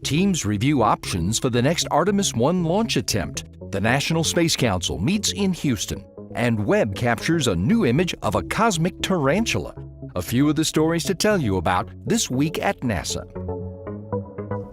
Teams review options for the next Artemis I launch attempt. The National Space Council meets in Houston. And Webb captures a new image of a cosmic tarantula. A few of the stories to tell you about this week at NASA.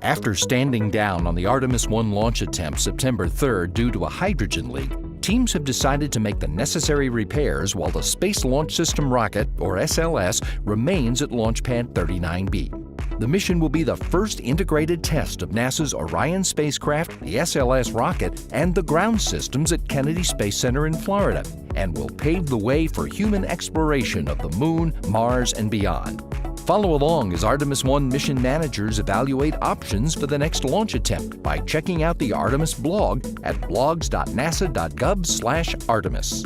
After standing down on the Artemis I launch attempt September 3rd due to a hydrogen leak, teams have decided to make the necessary repairs while the Space Launch System rocket, or SLS, remains at Launch Pad 39B. The mission will be the first integrated test of NASA's Orion spacecraft, the SLS rocket, and the ground systems at Kennedy Space Center in Florida, and will pave the way for human exploration of the Moon, Mars, and beyond. Follow along as Artemis I mission managers evaluate options for the next launch attempt by checking out the Artemis blog at blogs.nasa.gov/Artemis.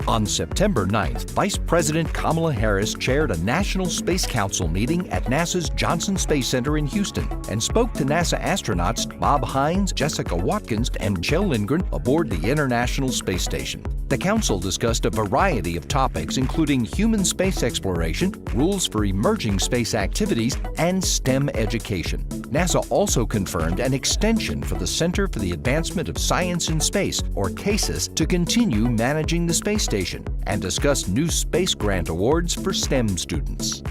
On September 9th, Vice President Kamala Harris chaired a National Space Council meeting at NASA's Johnson Space Center in Houston and spoke to NASA astronauts Bob Hines, Jessica Watkins, and Kjell Lindgren aboard the International Space Station. The Council discussed a variety of topics including human space exploration, rules for emerging space activities, and STEM education. NASA also confirmed an extension for the Center for the Advancement of Science in Space, or CASIS, to continue managing the space station and discuss new space grant awards for STEM students.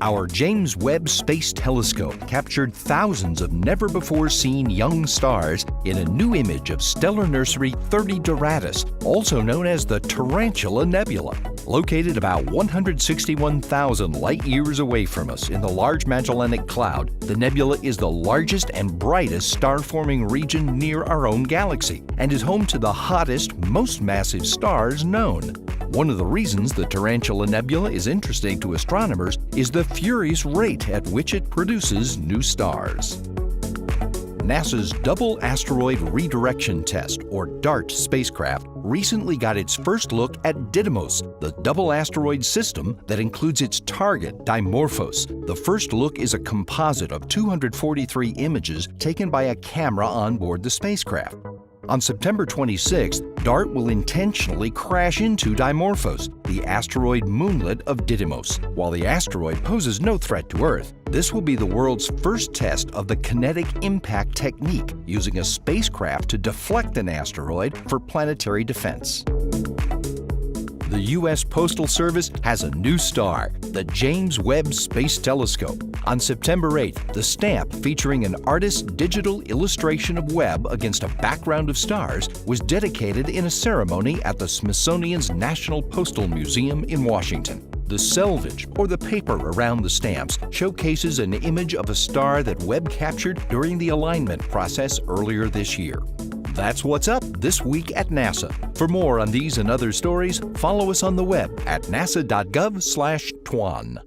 Our James Webb Space Telescope captured thousands of never-before-seen young stars in a new image of stellar nursery 30 Doradus, also known as the Tarantula Nebula. Located about 161,000 light-years away from us in the Large Magellanic Cloud, the nebula is the largest and brightest star-forming region near our own galaxy and is home to the hottest, most massive stars known. One of the reasons the Tarantula Nebula is interesting to astronomers is the furious rate at which it produces new stars. NASA's Double Asteroid Redirection Test, or DART spacecraft, recently got its first look at Didymos, the double asteroid system that includes its target, Dimorphos. The first look is a composite of 243 images taken by a camera on board the spacecraft. On September 26th, DART will intentionally crash into Dimorphos, the asteroid moonlet of Didymos. While the asteroid poses no threat to Earth, this will be the world's first test of the kinetic impact technique, using a spacecraft to deflect an asteroid for planetary defense. The U.S. Postal Service has a new star, the James Webb Space Telescope. On September 8th, the stamp featuring an artist's digital illustration of Webb against a background of stars was dedicated in a ceremony at the Smithsonian's National Postal Museum in Washington. The selvage, or the paper around the stamps, showcases an image of a star that Webb captured during the alignment process earlier this year. That's what's up this week at NASA. For more on these and other stories, follow us on the web at nasa.gov/twan.